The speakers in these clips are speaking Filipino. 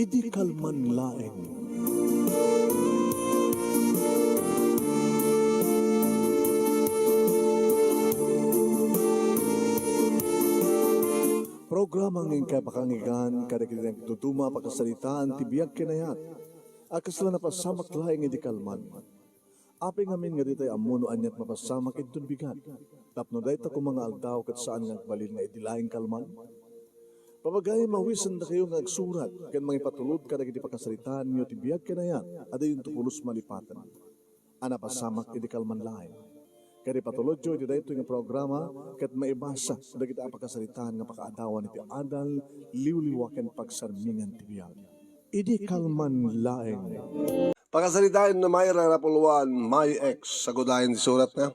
idi kalman laeng. Programa ng kapakangigan, kada kinang tutuma pakasalitaan, tibiyag kinayat, akasla na pasamak laeng idi kalman. Aping amin nga ditay amuno anyat mapasamak itun bigat. Tapno dayta ko mga aldaw kat saan nga balil nga idilaing kalman. Papagay mawisan na kayo nga agsurat, kan mga ipatulod ka na pakasalitaan niyo tibiyag kinayat, ada yung tupulos malipatan. Ana pasamak idi kalman laeng. Kaya patulod jo, iti dayto nga programa, kat maibasa, da kita pakasalitaan nga pakaadawan iti adal, liwliwaken pagsarmingan tibiyag. Idi kalman laeng. Pakasalitain na may rarapuluan, may ex, sagudahin di surat na.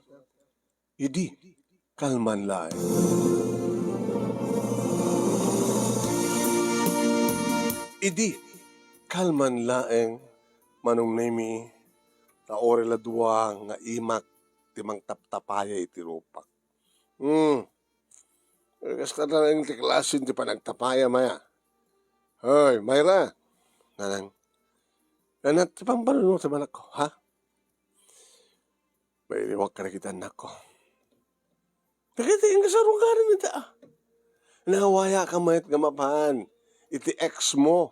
Idi, kalman laeng. Idi, kalman laeng, manong nemi, na ore la dua nga imak, timang taptapaya iti rupak. Kas ka na yung tiklasin ti panagtapaya maya. Hoy, Mayra, nanang, nanat, tipang balon mo sa manak ko, ha? May iniwag ka na kita anak ko. Nakitiin ka sa rungaran nita, ah. Nawaya ka mayat nga mapahan, iti ex mo.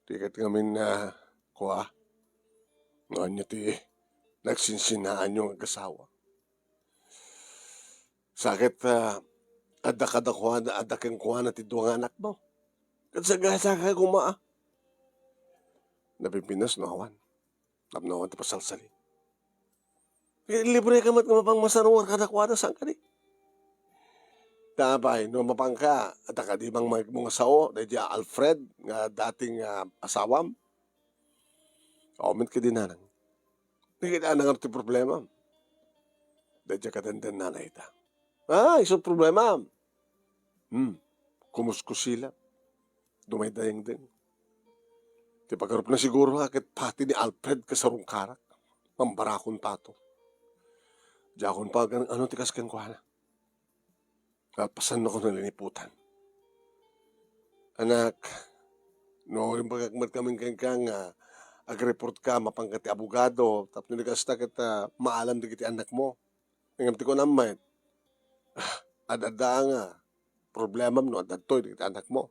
Tikat ngamin na, kuha. Noon niya ti, nagsinsinaan yung agasawa. Sakit, adakeng kuha na ti duwang anak mo. Kat sa gasa ka kumaa. Napipinas nawan. Napnawan ti pasalsali. Libre ka mat nga mapang masanuwar ka na kuha na saan ka di. Tapay, no mapang ka, at di bang mga sao, na diya Alfred, nga dating asawam. Comment ka din nanang. Nakita na nga ito problema. Dadya ka dandan nanay ita. Isang problema. Kumuskus sila. Dumaydayang din. Di pagkarup na siguro akit pati ni Alfred kasarong karak. Mambarakon pato. Diakon pa, ano tikas kang kuha na. Pasan ako ng liniputan. Anak, no, yung pagkakmat kaming kang ag-report ka, mapangkati abogado, tapos nilikasta kita, maalam di kiti anak mo. Nangamti ko naman, adada nga, problema mo, no, adadtoy di kiti anak mo.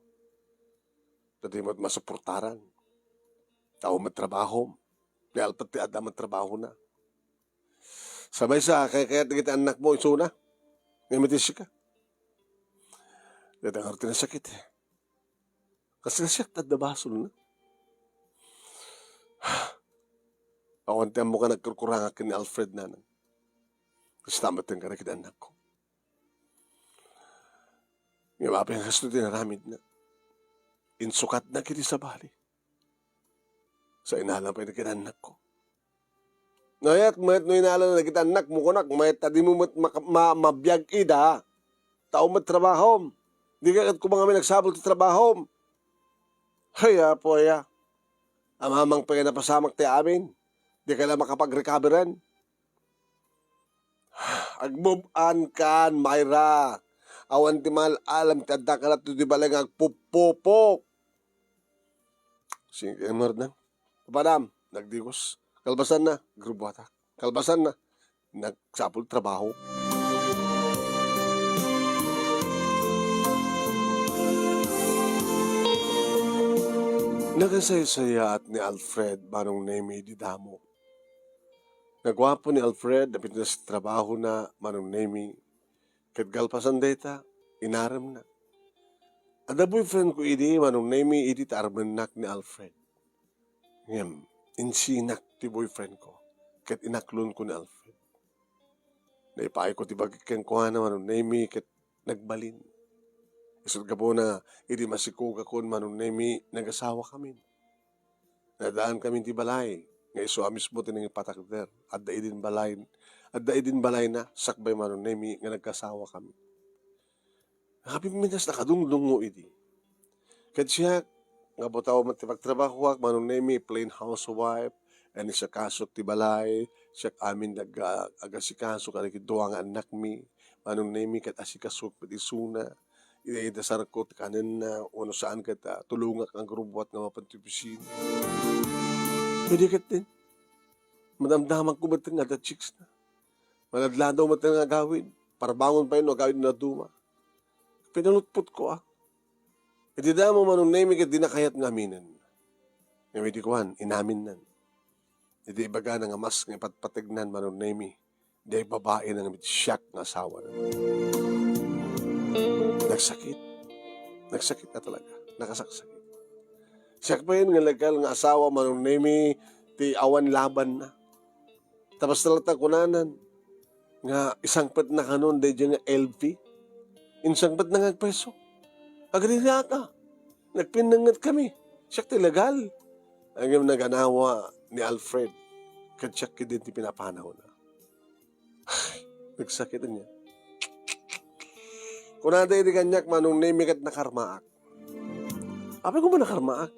Dati mo masuportaran. Tao matrabaho. Di alpat ti ada matrabaho na. Sabay sa, kaya di kiti anak mo, iso na. Ngamitis ka. Dati ang harti na sakit eh. Kasi nasyak tadabasol na. Awantihan mo ka nagkurkuranga ni Alfred na. Kasi tamatin ka na kita anak ko. Yung mapi ang kasto dinaramid na. Insukat na kiti sa bali. Sa inalang pa na kita anak ko. Ngayat, mayat no inalang na kita anak mo kunak, mayat tadi mo mabiyag ida, tao matrabaho. Di ka kung mga nagsabol sa trabaho. Haya po ya. Amamang pa na pasamak ti amin. Di ka lang makapag-recoveran. Ag-move on kan, Mayra. Awan ti mal alam ti adda ka na ito di balang agpupupok. Sige, Mardan. Papadam, nagdigos. Kalbasan na, grubwata. Kalbasan na, nagsapol trabaho. Nagasaysayat ni Alfred manong nemi di damo. Nagwapo ni Alfred na sa trabaho na manong nemi. Katgalpasan data, inaram na. Ada boyfriend ko idi manong nemi idi tarmanak ni Alfred. Ngem, insinak ti boyfriend ko. Kat inaklon ko ni Alfred. Naipay ko ti bagikeng kuha na manong nemi kat nagbalin. Isod ka po na, hindi masikuga ko manong nemi, nag-asawa kami. Nadaan kami ti balay. Nga iso amis mo tining patakder. At da idin balay na, sakbay manong nemi, nga nagkasawa kami. Nakapin minas nakadungdungo idi. Kat siya, nga butaw matipagtrabaho ak, manong nemi, plain housewife, and siya kasok ti balay, siya amin nag-agasikaso, kanakidwa nga anak mi, manong nemi, kat asikasok pati suna, Idasar ko kanin na uno saan kita tulungak ang grubuat nga mapantipisin. Pwede kat din. Madamdaman ko ba't nga da chicks na. Manadladaw mo nga gawin. Para bangon pa yun o gawin na duma. Pinalutpot ko ah. Hindi da mo manong name kat di na kayat nga aminan. Nga may di kuhan, inamin nan. Hindi ibaga na nga mas nga patpatignan manong name. Di babae na nga may siyak nga asawa na. Nagsakit. Nagsakit na talaga. Nakasaksakit. Siyak pa yun nga legal nga asawa manong name ti awan laban na. Tapos talata kunanan nga isang pat na kanon de nga LV. Insang pat na nga peso. Agrira ka. Nagpinangat kami. Siyak ti legal. Ang naganawa ni Alfred. Kadsiyak din ti pinapanaw na. Nagsakit niya. Kung naday di kanyak manong nemikat na karmaak. Api ko ba na karmaak?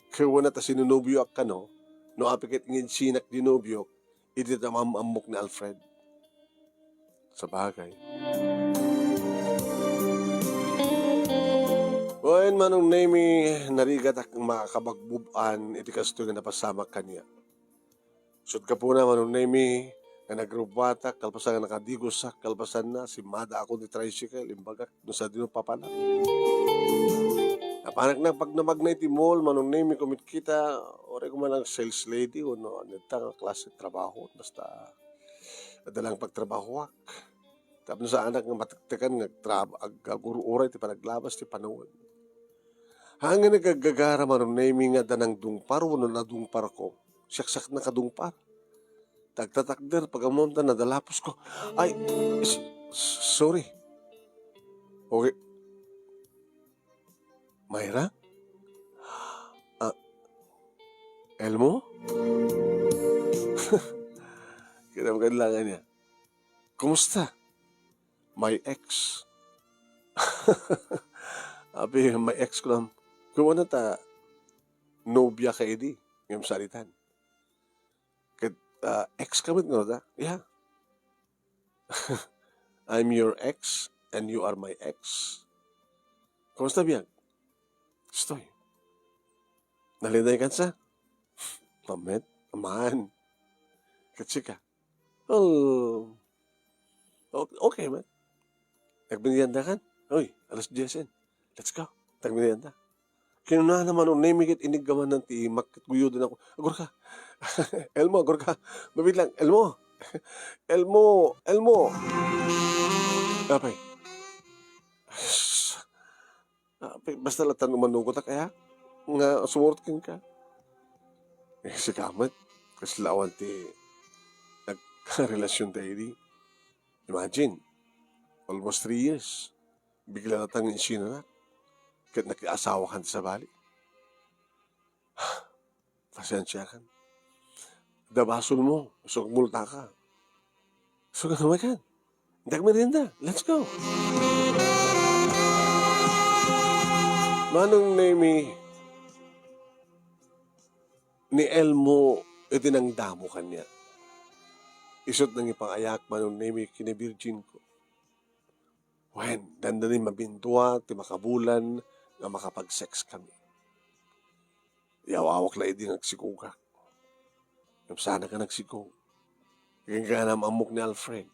Kaya na ta sinunubyo ak ka no. No apikit ngin sinak dinubyo. Iti tamamamok ni Alfred. Sa bagay. Wain manong nemi narigat ak makakabagbuban iti kasto nga napasamak kanya. Sud ka po na manong nemi nga nagrubata, kalpasan nga nakadigosak, kalpasan na, si Mada ako ni tricycle, imbagak, no sa dino papala. Napanak na pag namag na iti mall, manong name kumit kita, ore ko man ang sales lady, o no, nita nga klase trabaho, basta, adalang pagtrabahoak. Tapos sa anak nga mataktakan, agaguro-uray, ti panaglabas, ti panawin. Hanggang nagagagara manong name nga danang dungpar, o no na dungpar ko, siyak-sak na kadungpar. Tagtatakder, pagamunta, nadalapos ko. Ay, sorry. Okay. Mayra? Elmo? Kinamagandlangan niya. Kumusta? My ex. Abi, my ex ko lang. Kung ano ta, nobya ka edi, ngayong salitan. Ex kamit nga da? Yeah. I'm your ex and you are my ex. Kumusta biyag? Stoy. Nalinday ka sa? Mamet? Aman. Katsi ka? Oh. Okay, man. Nagbiniyanda kan? Uy, alas 10. Let's go. Nagbiniyanda. Kinuna naman o namigit inigaman ng tiimak at guyodin ako. Agor ka. Elmo, agor ka. Mabit lang. Elmo. Elmo. Apay. Apay, basta latan umanugot na kaya. Nga sumurot ka. Si kamat. Kasi lawan ti nagka-relasyon tayo di. Imagine. Almost 3 years. Bigla natang insina na. Kahit nag-asawa ka sa bali. Pasensya ka. Dabasol mo. So, multa ka. So, naman ka. Dag merinda. Let's go. Manong name ni Elmo itinangdamo kanya. Isot nang ipangayak manong name kini-virgin ko. Wen, dandanin mabindua, ti makabulan, nga makapag-sex kami. Yawawak la idi nagsikugak. Yung sana ka nagsikog. Kaya ka na amok ni Alfred.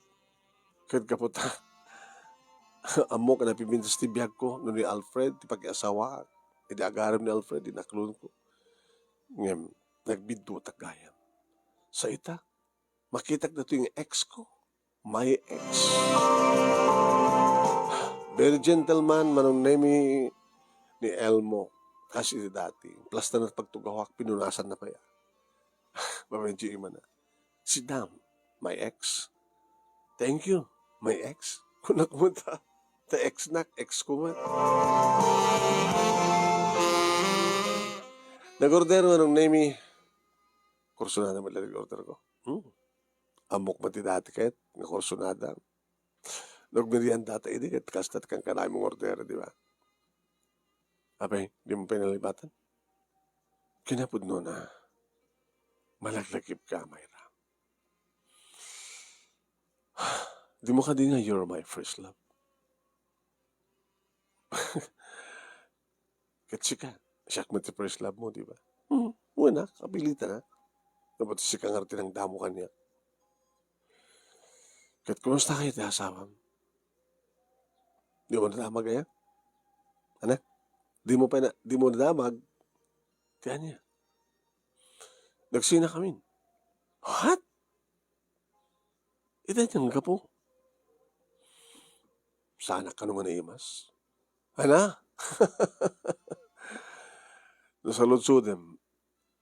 Kahit kaputa. Amok na pipintas ti biyag ko no ni Alfred, ti pag-asawa. Idi agaram ni Alfred, inaklon ko. Ngayon, nagbiddo tagayam. Sa ita, makitak na ito yung ex ko. My ex. Very gentleman, manong name ni Elmo. Kasi dati, plus na pagtugawak, pinunasan na pa yan. Mabenji iman na. Si Dam, my ex. Thank you, my ex. Kung nakumunta, ta ex nak, ex ko man. Nag-order manong name kursunada mo lang order ko. Amok mati dati kahit nga kursunada. Nagmirihan data ini kahit kastat kang kanay mong order, di ba? Abay, di mo pinalibatan? Kinapod no na malaglagip ka, Mayra. Di mo ka din nga, you're my first love. Kasi ka, siya mo ti first love mo, di ba? Una, kapilita na. Dapat si kang arti ng damo kanya. Kat kumusta kayo ti asawa mo? Di mo nadamag kaya? Ano? Di mo nadamag. Kaya niya. Nagsina kami. What? Ito yung gapo. Sana ka naman na imas. Ana? Nasalod dem.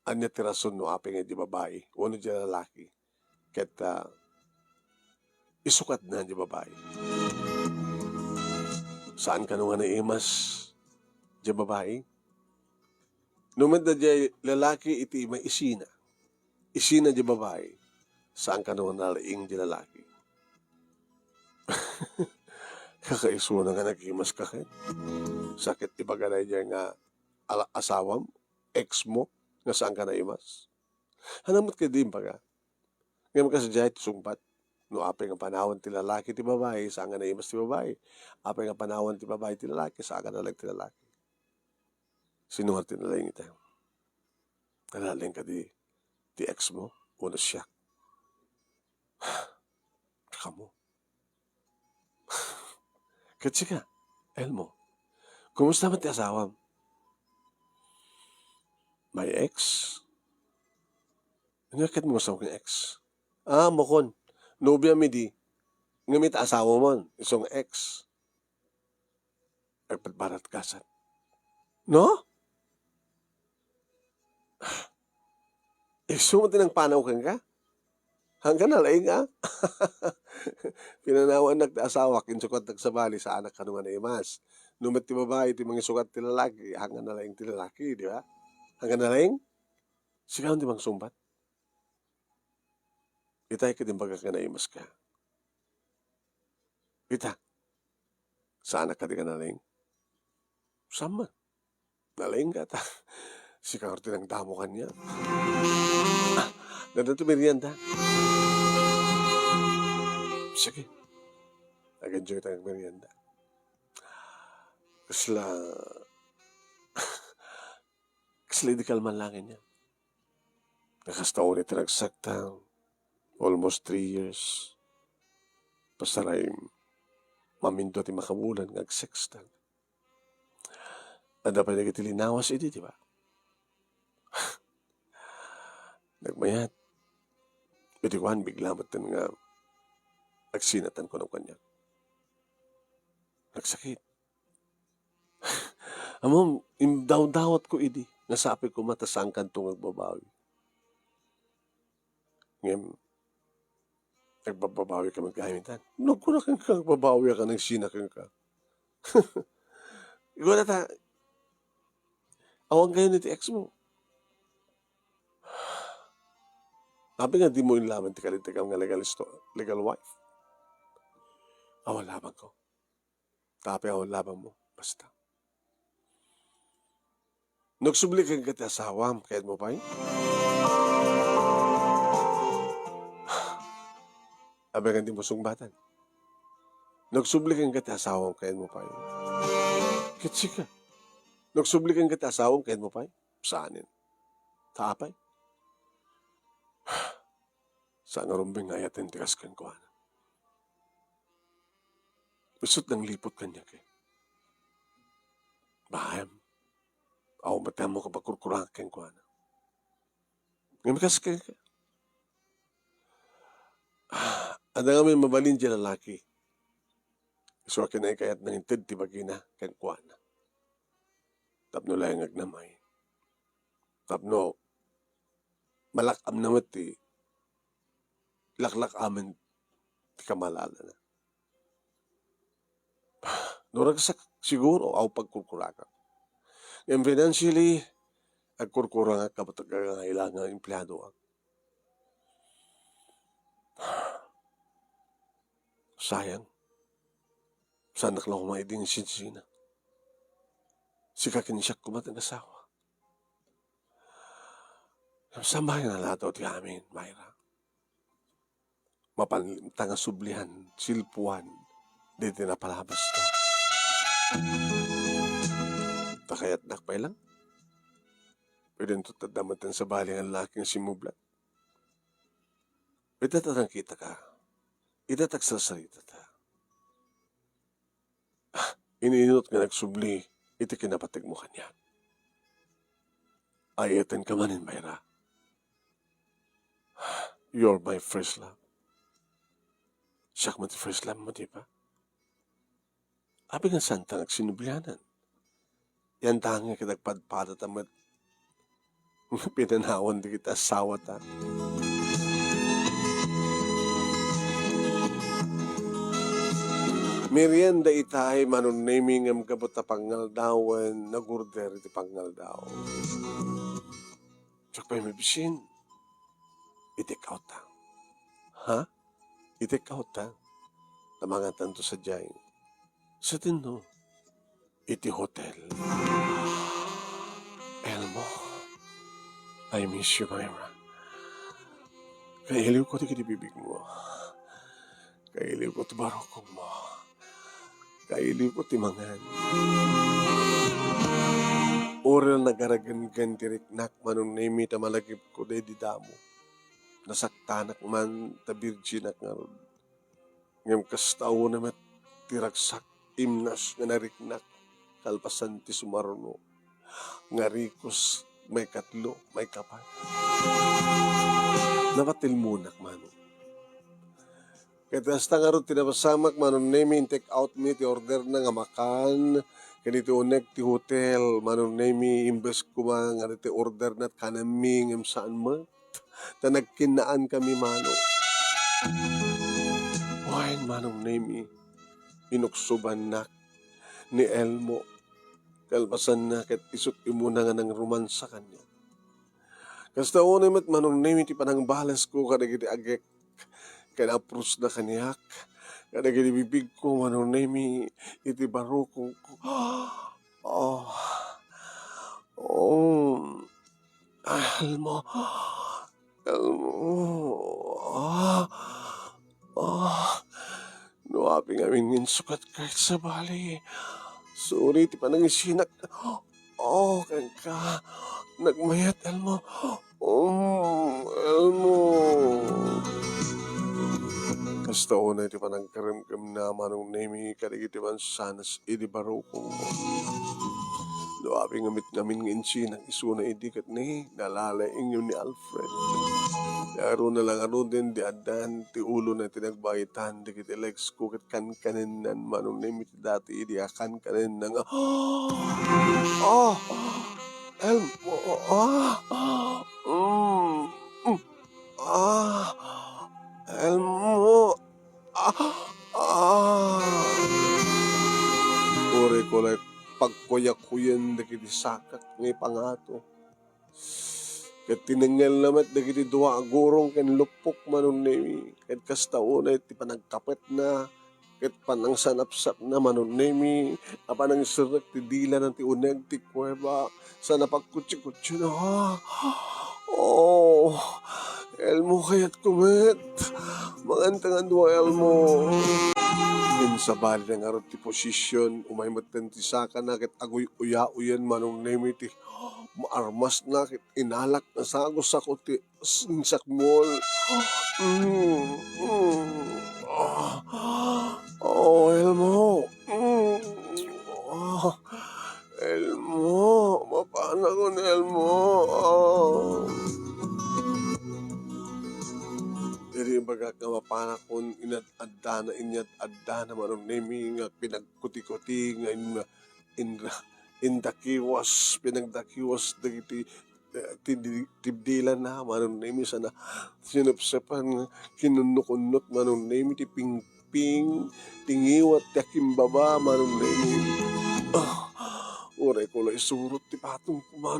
Anya tirason no apeng di babae. Uno di lalaki. Ket isukat na di babae. Saan ka naman na imas? Di babae? Numad na di lalaki iti may isina. Isina di babae. Saan ka naman nalaing di lalaki? Kakaiso na nga nag-imas ka ken. Sakit ibagalay niya nga asawam, ex mo, nga saan ka na imas. Hanamot ka din baga. Ngayon kasi dyan sumpat. No apay nga panahon ti lalaki ti babae, saan ka na imas ti babae. Apay nga panahon ti babae ti lalaki, saan ka na lang ti lalaki. Sinuhar ti nalaing ita. Nalaling ka ti ex mo, una siya. Kamu. Kasi ka, mo. Kumusta man ti asawam? May ex? Ano kat mo sa aking ex? Mokon. Nobya mi di. Ngamit asawa mo, isang ex. Ay patbarat kasat. No? Iso mo tinang panaw kang ka? Hanggang nalaing ka? Pinanawan nagda-asawa, kinsukot nagsabali sa anak ka naman na imas. Numat ti babae, ti mga sukat ti lalaki, hanggang nalaing ti lalaki, di ba? Hanggang nalaing? Sigaw di mang sumbat. Itay ka din baga ka na imas ka. Ita, sa anak ka di ka nalaing? Sama. Nalaing ka ta. Si Karti ng damo kanya. Ganda ito merienda. Sige. Nag-enjoy tayo ng merienda. Kasla di kalman langin niya. Nakastaon ito nagsaktang almost 3 years. Pasaray mamindo ti makabulan ngagsekstan. Ada pa nagitili-nawas iti, di ba? Nagmayat. Bitikuan, bigla matan nga nagsinatan ko ng kanya. Nagsakit. Amom, daw-dawat ko idi. Nasapi ko matasang kantong agbabawi. Ngayon, nagbababawi ka magkahimitan. Nagkurakan ka, agbabawi ka ng sinakan ka. Ikaw na ta, awang kayo ni ex mo. Sabi nga, di mo inlaman ti kalintikam nga legal wife. Awan labang ko. Tapi awan labang mo. Basta. Nagsubli kang kati asawam, kahit mo pa eh. Sabi nga, di mo sungbatan. Nagsubli kang kati asawam, kahit mo pa eh. Kitsi ka. Nagsubli kang kati asawam, kahit mo pa eh. Saanin? Taapay? Saan nga rumbing ayatin tikas kang kuhan. Isot ng lipot kanya kay. Bahayam. Aw matang mo kapag kurkurang kang kuhan. Ngayon kas kay ka. Ada nga may mabalin dyan lalaki. So akin ay kayat nang intid tibagina kang kuhan. Tapno lang agnamay. Tapno malakam na mati. Laklak amin ti kamalala na. Nuragsak siguro aw pagkurkuraka. Ngayon financially, agkurkurang kapag kailangan ng empleyado. Sayang. Sana lang kumaiding sinsina. Sikakin siya kumatang asawa. Samahin na lahat ti amin, Mayra. Mapantang sublihan, silpuan, dito na palabas to. Takayat nakpay lang. Pwede nito tadamatan sa baling ang laking simublat. Pwede tatang kita ka. Itatak sa sarita ta. Iniinot nga nagsubli, iti kinapatig mo kanya. Ayatan ka manin, Mayra. You're my first love. Siyak mo ti first love mo, di ba? Abi nga santa nagsinublianan. Yan tangi kitagpadpada tamat. Pinanawan di kita asawa ta. Merienda itay manon naming am kabot na pangaldawan nagurder iti pangaldaw. Tsak pa may bisin. Itik out ta. Ha? Itik out ta. Tamangan tanto sa dyan. Sa tino. Iti hotel. Elmo. I miss you, Myra. Kailiw ko ti kinibibig mo. Kailiw ko ti barokong mo. Kailiw ko ti mangan. Oral nagaragan diriknak manong nemi ta malagip ko day di damo. Nasaktanak man ta virgin ak nga ron. Ngam kastawo na mat tiragsak imnas nga nariknak kalpasan ti sumaruno. Nga rikos may katlo, may kapat. Napatilmunak mano. Kaya hasta nga ron tinapasamak manon nemi take out me ti order na nga makan. Kanito unek ti hotel manon nemi imbes kuma nga ti order na kanami ngem saan mo. Ta nagkinaan kami mano. Wine manong nemi inuksuban nak ni Elmo. Kalpasan na kat isot imuna nga ng romansa kanya. Kasta unay mat manong nemi ti panang balas ko kadagiti agek kanapros na kanyak. Kadagiti bibig ko manong nemi iti barokong ko. Oh. Oh. Elmo. Elmo. Ah. Ah. Nuaping amin sukat kahit sa bali. Sorry, ti panangisinak. Oh, kan ka. Nagmayat, Elmo. Elmo. Kasta una ti panangkaramkam na manong nemi kadagiti man sanas idi barokong mo. Doabi ngamit namin nginsi ng iso na idikat ni nalalaing yun ni Alfred. Yaro na lang ano din di adan ti ulo na tinagbayitan di kiti legs ko kat kankanin nan manong nemi ti dati idi akan kanin nang Elmo Elmo Uri ko like pagkuyak-kuyan dagiti sakat ngay pangato. Kat tinanggal namat dagiti dua agurong ken lupok manon nemi. Kat kastauna iti panagkapet na. Kat panang sanapsap na manon nemi. Apanang sirak ti dila ng ti uneg ti kuweba. Sa napagkutsi-kutsi na. Oh, Elmo kayat kumet. Mangantangan dua Elmo. Sa bali ng arot ti posisyon, umay matan ti saka na kit agoy uya-uyan manong nemi ti maarmas na kit inalak na sagos ako ti sinsakmol. Elmo. Elmo, mapana ko ni Elmo. Diri baga nga mapana kon inad-adda na inyad-adda na manong nemi nga pinagkuti-kuti nga indakiwas, pinagdakiwas dagiti tibdilan na manong nemi sana sinupsapan nga kinunukunot manong nemi ti pingping tingiwat ti akimbaba manong nemi. Uray ko lang isurot ti patong kuman.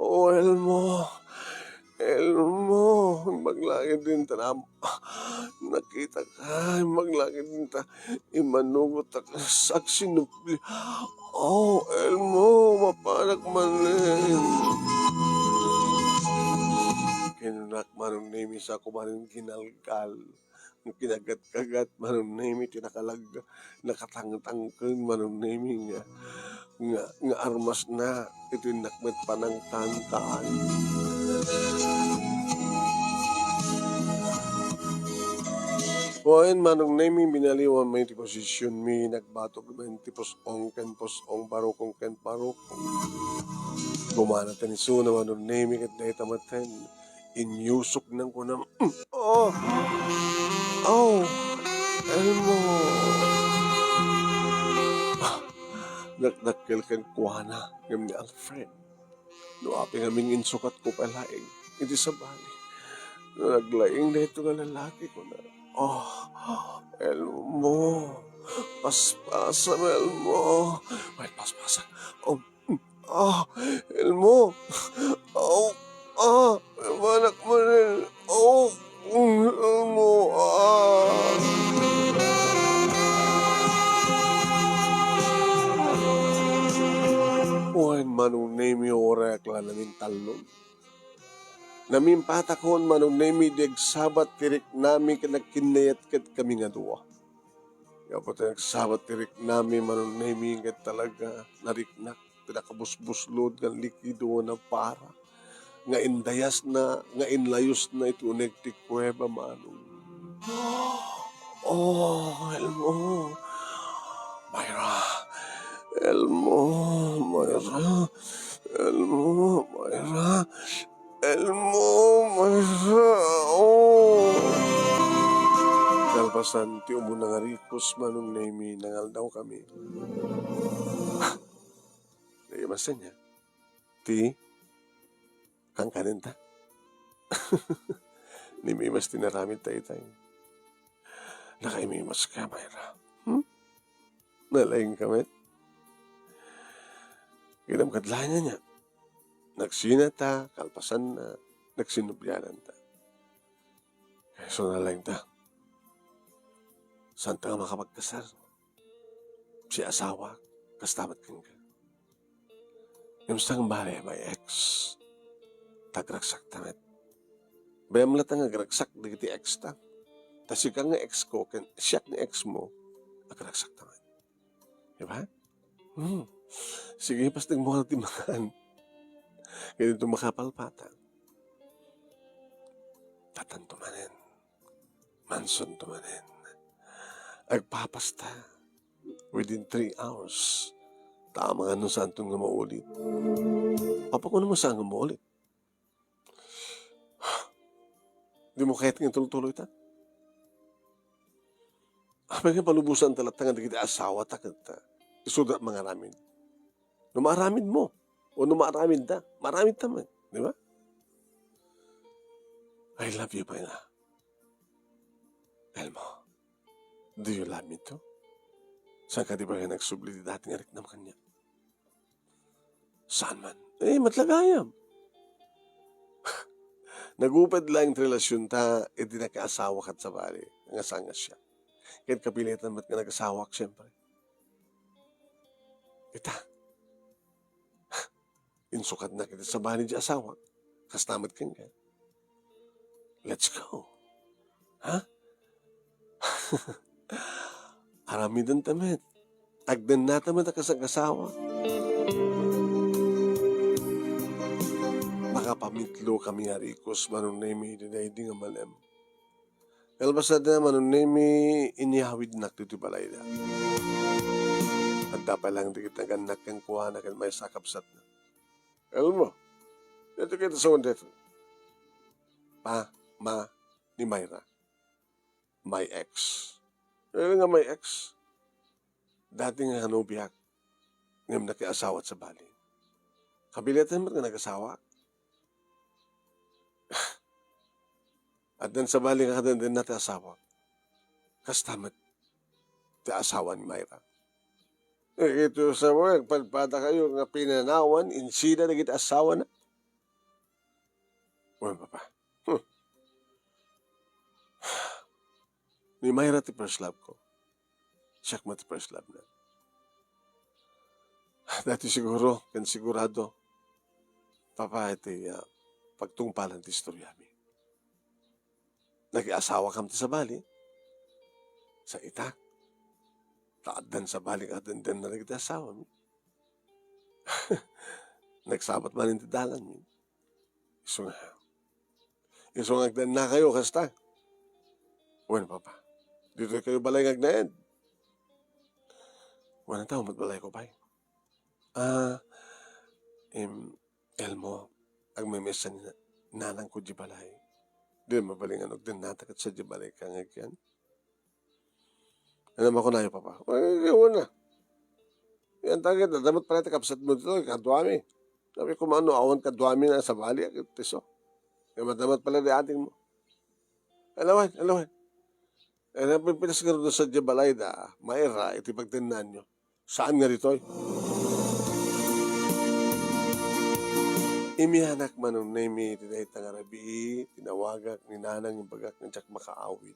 Elmo. Elmo, maglangit din ta na nakita ka, maglangit din ta imanugot ta sak sinupli. Elmo, mapanak man rin. Kinunak manong nemi sa kumanin ginalgal kinagat-kagat manon nemi tinakalag nakatangtangken manon nemi nga armas na iti nakmet panangtantaan. Poen manong nemi binaliwan may ti posisyon mi nagbatok men ti posong ken posong barokong ken barokong. Gumana tani suna manon nemi ket dayta maten inyusok ng kunam. Oh, oh, elmo. Nakdakkel ken kuana ngem ni Alfred. No aping aming insukat ko palaing iti sa bali. No naglaing na ito nga lalaki ko na. Oh, Elmo. Paspasan, Elmo. May paspasan. Oh, Elmo. Oh, anak mo rin. Oh, Elmo. Buwan manong nemi orek la namin talon. Namin patakon manong nemi deg sabat tirik nami kinakinayat kat kami nga duwa. Yapo tayo nagsabat tirik nami manong nemi kat talaga nariknak. Pinakabusbuslod ng likido na para. Nga indayas na, nga inlayos na ito ti kuweba manong. Oh, Elmo. Myra. Elmo, Myra. Elmo, Myra. Elmo, Myra. Oh. Kalpasan ti umunang arikos manong nemi nangal daw kami. Naimasan niya. Ti, kang kaninta. Nimimas tinaramid tayo. Nakaimimas ka, Myra. Nalaing kami. Kinamkadlayan niya. Nagsinata, kalpasan na, nagsinubyanan ta. Kaya so nalaing ta. Saan ta nga makapagkasal? Si asawa, kastamat kang ka. Yung sang bale, may ex. Tagragsak tamet. Bayam lang nga gragsak di ex ta. Tas ika nga ex ko, siyak ni ex mo, agragsak tamet. Diba? Sige, pas nagmukha natin makan. Kaya dito makapalpatan. Tatan tumanin. Manson tumanin. Agpapasta. Within 3 hours. Tama nga nung saan itong nga maulit. Papa ko naman saan nga maulit. Di mo kahit nga tuloy-tuloy ta. Apa nga palubusan talata nga di kita asawa ta kata. Isudat mga ramin. Numaramin mo. O numaramin ta. Maramid ta man. Di ba? I love you, Paila. Elmo, do you love me too? Saan ka di ba nga nagsubli di dating arik naman kanya? Saan man? Matlagayam. Nagupad lang yung relasyon ta, di nakaasawa kat sa bali. Ang asangas siya. Kahit kapilitan ba't nga nag-asawak, siyempre. Kita. Insukat na kita sa bali di asawak. Kastamad kang ka. Let's go. Ha? Aramidan tamet. Agdan na tamet akasawa. Makapamitlo kami harikos manong nemi dinay di nga malem. Kalbasad na manong nemi inihawid na tuti balay na. At dapat lang dikit naganak kang kuha na kan may sakapsat na. Alam mo, ito kita sa dito. Ma ni Myra. My ex. Ano nga may ex? Dati nga hanubiyak. Ngayon nakiasawat sa bali. Kabilitan mo nga nag-asawa. At dan sa bali nga din natin asawa. Kastamat. Ti asawa ni Myra. Ito sa mga pagpada kayo nga pinanawan, insida na kita asawa na. Well, papa. Ni Myra ti first love ko. Siyak mo ti first love na. Dati siguro, kan sigurado, papa iti pagtungpalan ti istorya mi. Nag-asawa kam ti sa bali, sa itak. Taadan sa balik at dan na kita asawa mi. Nagsabat man yung dalan mi. Iso nga agdan na kayo kasta. Bueno, papa. Dito kayo balay ngagnaed. Wala tao matbalay ko pa. Ah, Elmo, ang may mesan na nanang ko di balay. Di mabalingan og din natakat sa di balay ka ngagyan. Ano mo ko na yun, papa? Ay, na. Yan tagad, damat pala ito kapsat mo dito, kaduami. Sabi ko, ano, awan kaduami na sa bali, tiso. Kaya damat pala di ating mo. Alawan. Eh, napipinas nga sa Jabalay da, Mayra, iti pagtinan nyo. Saan nga rito? Imihanak man nung name tinay tangarabi, tinawagak ni nanang yung bagak ng tsak makaawit.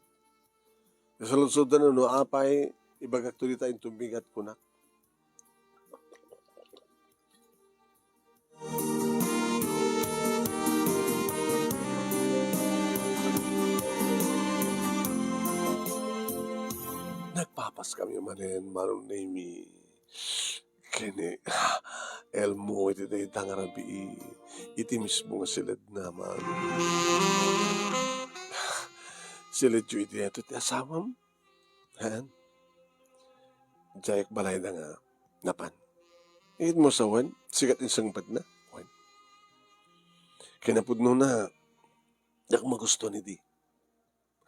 Nasalungsod na no, apay, ibagak to dita yung tumigat ko na. Nagpapas kami manin, manong name kini Elmo, iti tayo tangarabi, iti mismo nga silad naman. Silad yu iti ito, ti asawam. Han? Jayak balay na nga, napan. Ikit mo sa wan, sikat isang pad na. Wan. Kinapudno na, yak magusto ni di.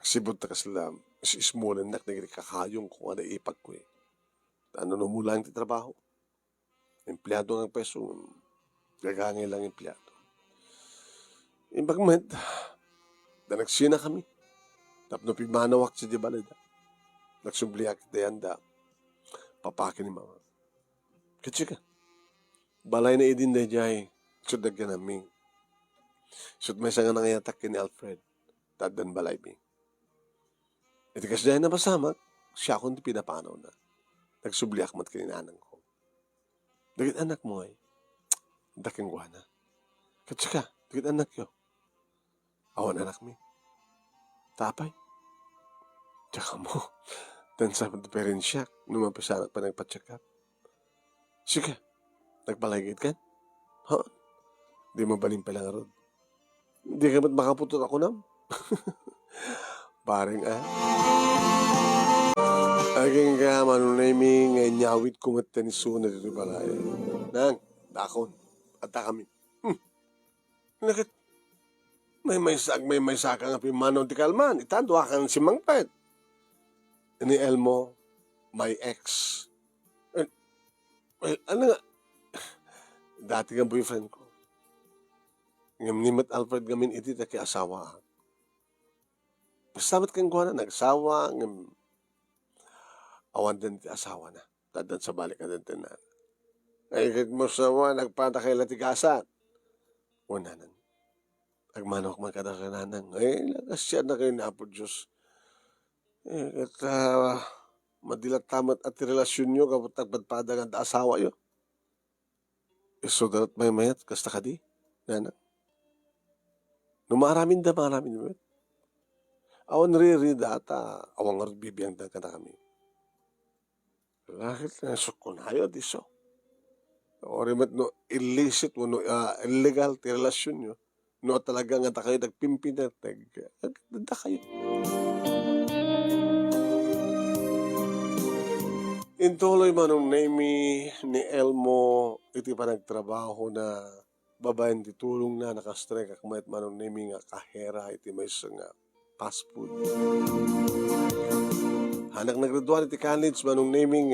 Sibot ta kasla, ismolan nak, nagkakayong kung ano ipag ko eh. Ano numulang ti trabaho. Empleyado ng peso, gagangin lang empleyado. Imbagment, da nagsina kami. Tapno pimanawak sa di balada. Nagsumbliyak dayan da, papakin ni mama. Katsika, balay na idin da jay, sudag ka namin. Sud may sanga nangayatak ni Alfred, tadan balay mi. Iti kas dahil na pasamak, siya akong pinapanaw na. Nagsubliyak mat kininanang ko. Dagit anak mo ay, daking guana. Katsika, dagit anak yo. Awan anak mi. Tapay. Tsaka mo, dan sa diferensyak, numapasanat pa nagpatsakap. Sige, nagbalagid ka? Ha? Di mo baling pala nga ron. Di ka ba't makaputot ako nam? Paring Aging ka, manunay ngay nyawit kumat taniso na dito pala eh. Nang, dakon, at kami. Nakit, may saka nga pimanaw di kalman. Itando akan si Mangpet. Ni Elmo, my ex. Well, ano nga, dati nga boyfriend ko. Ngam nimat Alfred gamin iti taki asawa. Pasamat kang kuha na, nagsawa, ngam awan din ti asawa na. Tadan sa balik ka din na. Ay, kit mo sawa, nagpata kay latigasan. Unanan. Agmanok man kada kananang. Ay, lakas siya na kayo na po Diyos. Eh, at madilat tamat at relasyon nyo kapag tagpadpada nga da asawa yo. So that may mayat, kasta ka di. Nana. Numaramin da, maramin mo. Awan riri data, awang bibiyang da ka na kami. Lakit na sukunayo di so. O rimat no illicit mo, no illegal ti relasyon nyo. No talaga nga kayo nagpimpinat, nagda kayo. Intuloy manong name ni Elmo, iti pa nagtrabaho na babayan ti tulong na nakastrike kamayat manong name nga kahera, iti may nga fast food. Hanak naggraduan iti college manong naming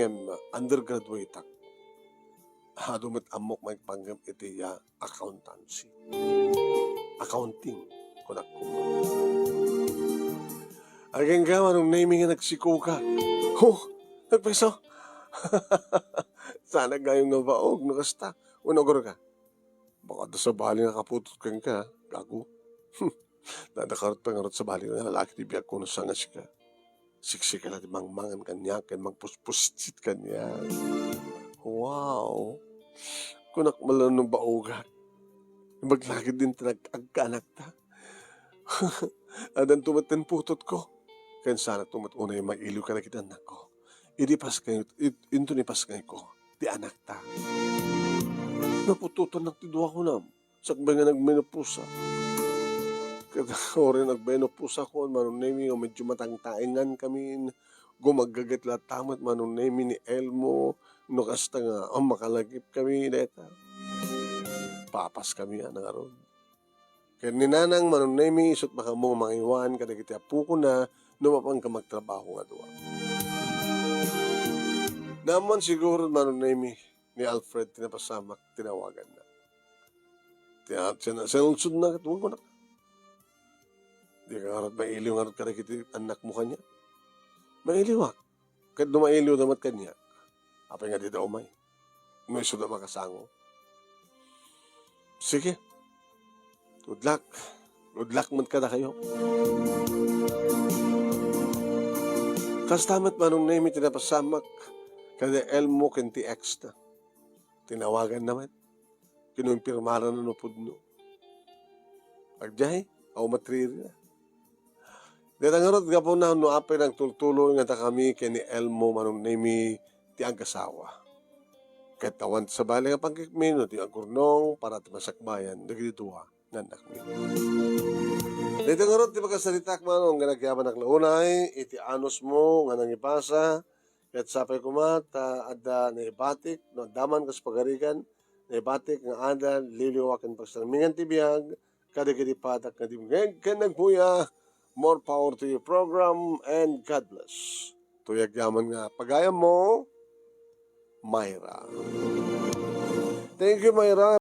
undergraduate tak. Dumit amok magpanggap iti accountancy. Accounting. Kunak ko. Ageng ka manong naming nga nagsiko ka. Nagpeso. Sana gayong nabaog, nakasta. Unogor ka. Baka sa bali nakaputot kang ka, gago. Nadakarot pa nga sa bali na lalaki ti biyak kuno sa nga siya. Siksik ka natin mangmangan kanya, kan magpuspusit kanya. Wow. Kunak malanong baoga. Maglagid din tinag-agkanak ta. Adan tumatin putot ko. Kan sana tumatunay mag-iliw ka na kita anak ko. Idipas kayo, into ni pas kayo ko, di anak ta. Napututan ng tidwa ko na, sakbay nga nagmenopusa. Kada orin nagmenopusa ko, manong nemi, o medyo matangtaingan kami, gumagagat lahat tamat, manong nemi ni Elmo, no kasta nga, makalagip kami, deta. Papas kami nga, nangaroon. Kaya ninanang manong nemi, isot baka mo mangiwan, kada kita puko na, numapang ka magtrabaho nga doon. Naman siguro manong nemi ni Alfred tinapasamak, tinawagan na. Sinulsud na, tuwag ko na. Di ka harap mailiw nga kada kita anak mo kanya. Mailiw ha. Kahit dumailiw damat kanya. Apay nga di daw may. May suda makasango. Sige. Good luck. Good luck man kada kayo. Kastamat manong nemi tinapasamak, kada Elmo kenti extra. Tinawagan naman. Kinumpirmaran na nupudno. Agday, o matriri na. Datangarot nga po na apay ng tultulo nga ta kami kini Elmo manong nemi ti agkasawa. Kahit tawan sa bali nga pangkikmino ti agkurnong para ti masakbayan dagituwa nga anak mi. Datangarot ti pagkasalitak manong nga nagyaman ang launay iti anos mo nga nangipasa ket sapay kumata adda naibatik no daman kas pagarigan naibatik nga ada liliwaken pagsamingan ti biag kadagiti patak nga di ken nagpuya. More power to your program and God bless. Tuyag yaman nga pagayam mo, Myra. Thank you, Myra.